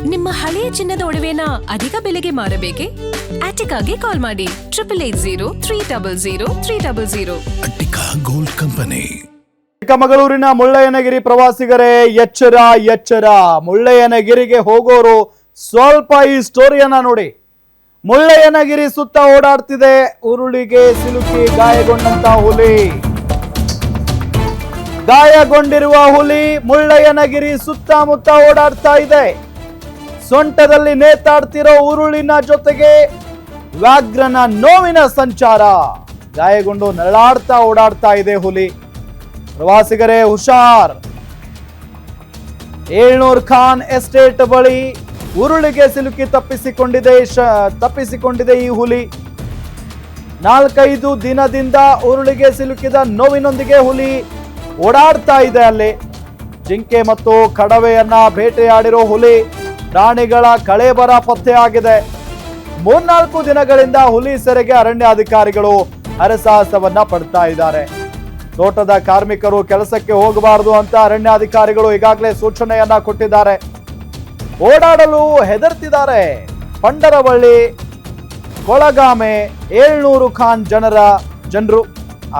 ನಿಮ್ಮ ಹಳೆಯ ಚಿನ್ನದ ಒಡವೆನ ಅಧಿಕ ಬೆಲೆಗೆ ಮಾರಬೇಕೆ? ಆಟಿಕಾಗೆ ಕಾಲ್ ಮಾಡಿ 8880 ಅಟ್ಟಿಕಾ ಗೋಲ್ಡ್ ಕಂಪನಿ. ಚಿಕ್ಕಮಗಳೂರಿನ ಮುಳ್ಳಯ್ಯನಗಿರಿ ಪ್ರವಾಸಿಗರೇ ಎಚ್ಚರ ಎಚ್ಚರ. ಮುಳ್ಳಯ್ಯನಗಿರಿಗೆ ಹೋಗೋರು ಸ್ವಲ್ಪ ಈ ಸ್ಟೋರಿಯನ್ನ ನೋಡಿ. ಮುಳ್ಳಯ್ಯನಗಿರಿ ಸುತ್ತ ಓಡಾಡ್ತಿದೆ ಉರುಳಿಗೆ ಸಿಲುಕಿ ಗಾಯಗೊಂಡಂತ ಹುಲಿ. ಗಾಯಗೊಂಡಿರುವ ಹುಲಿ ಮುಳ್ಳಯ್ಯನಗಿರಿ ಸುತ್ತಮುತ್ತ ಓಡಾಡ್ತಾ ಇದೆ. ಸೊಂಟದಲ್ಲಿ ನೇತಾಡ್ತಿರೋ ಉರುಳಿನ ಜೊತೆಗೆ ವ್ಯಾಘ್ರನ ನೋವಿನ ಸಂಚಾರ. ಗಾಯಗೊಂಡು ನರಳಾಡ್ತಾ ಓಡಾಡ್ತಾ ಇದೆ ಹುಲಿ. ಪ್ರವಾಸಿಗರೇ ಹುಷಾರ್. 700 ಖಾನ್ ಎಸ್ಟೇಟ್ ಬಳಿ ಉರುಳಿಗೆ ಸಿಲುಕಿ ತಪ್ಪಿಸಿಕೊಂಡಿದೆ ಈ ಹುಲಿ. 4-5 ದಿನದಿಂದ ಉರುಳಿಗೆ ಸಿಲುಕಿದ ನೋವಿನೊಂದಿಗೆ ಹುಲಿ ಓಡಾಡ್ತಾ ಇದೆ. ಅಲ್ಲಿ ಜಿಂಕೆ ಮತ್ತು ಕಡವೆಯನ್ನ ಬೇಟೆಯಾಡಿರೋ ಹುಲಿ ಪ್ರಾಣಿಗಳ ಕಳೇಬರ ಪತ್ತೆಯಾಗಿದೆ. 3-4 ದಿನಗಳಿಂದ ಹುಲಿ ಸೆರೆಗೆ ಅರಣ್ಯಾಧಿಕಾರಿಗಳು ಹರಸಾಹಸವನ್ನ ಪಡ್ತಾ ಇದ್ದಾರೆ. ತೋಟದ ಕಾರ್ಮಿಕರು ಕೆಲಸಕ್ಕೆ ಹೋಗಬಾರದು ಅಂತ ಅರಣ್ಯಾಧಿಕಾರಿಗಳು ಈಗಾಗಲೇ ಸೂಚನೆಯನ್ನ ಕೊಟ್ಟಿದ್ದಾರೆ. ಓಡಾಡಲು ಹೆದರ್ತಿದ್ದಾರೆ. ಪಂಡರವಳ್ಳಿ, ಕೊಳಗಾಮೆ, 700 ಖಾನ್ ಜನರು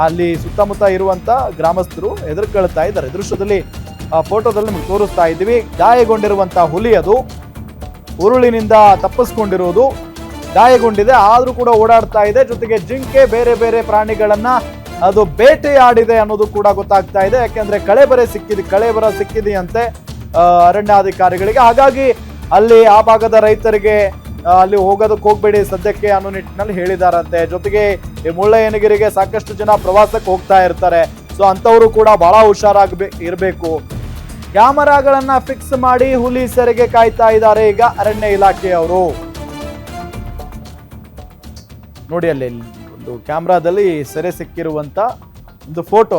ಅಲ್ಲಿ ಸುತ್ತಮುತ್ತ ಇರುವಂತ ಗ್ರಾಮಸ್ಥರು ಹೆದರ್ಕೊಳ್ತಾ ಇದ್ದಾರೆ. ದೃಶ್ಯದಲ್ಲಿ ಫೋಟೋದಲ್ಲಿ ನಿಮ್ಗೆ ತೋರಿಸ್ತಾ ಇದ್ದೀವಿ. ಗಾಯಗೊಂಡಿರುವಂತ ಹುಲಿ ಅದು ಉರುಳಿನಿಂದ ತಪ್ಪಿಸ್ಕೊಂಡಿರುವುದು ಗಾಯಗೊಂಡಿದೆ, ಆದ್ರೂ ಕೂಡ ಓಡಾಡ್ತಾ ಇದೆ. ಜೊತೆಗೆ ಜಿಂಕೆ ಬೇರೆ ಬೇರೆ ಪ್ರಾಣಿಗಳನ್ನ ಅದು ಬೇಟೆಯಾಡಿದೆ ಅನ್ನೋದು ಕೂಡ ಗೊತ್ತಾಗ್ತಾ ಇದೆ. ಯಾಕೆಂದ್ರೆ ಕಳೇಬರ ಸಿಕ್ಕಿದೆಯಂತೆ ಅರಣ್ಯಾಧಿಕಾರಿಗಳಿಗೆ. ಹಾಗಾಗಿ ಅಲ್ಲಿ ಆ ಭಾಗದ ರೈತರಿಗೆ ಅಲ್ಲಿ ಹೋಗೋದಕ್ಕೆ ಹೋಗ್ಬೇಡಿ ಸದ್ಯಕ್ಕೆ ಅನ್ನೋ ನಿಟ್ಟಿನಲ್ಲಿ ಹೇಳಿದಾರಂತೆ. ಜೊತೆಗೆ ಈ ಮುಳ್ಳಯ್ಯನಗಿರಿಗೆ ಸಾಕಷ್ಟು ಜನ ಪ್ರವಾಸಕ್ಕೆ ಹೋಗ್ತಾ ಇರ್ತಾರೆ. ಸೊ ಅಂತವರು ಕೂಡ ಬಹಳ ಇರಬೇಕು. ಕ್ಯಾಮರಾಗಳನ್ನ ಫಿಕ್ಸ್ ಮಾಡಿ ಹುಲಿ ಸೆರೆಗೆ ಕಾಯ್ತಾ ಇದ್ದಾರೆ ಈಗ ಅರಣ್ಯ ಇಲಾಖೆಯವರು. ನೋಡಿ ಅಲ್ಲಿ ಒಂದು ಕ್ಯಾಮ್ರಾದಲ್ಲಿ ಸೆರೆ ಸಿಕ್ಕಿರುವಂತ ಒಂದು ಫೋಟೋ.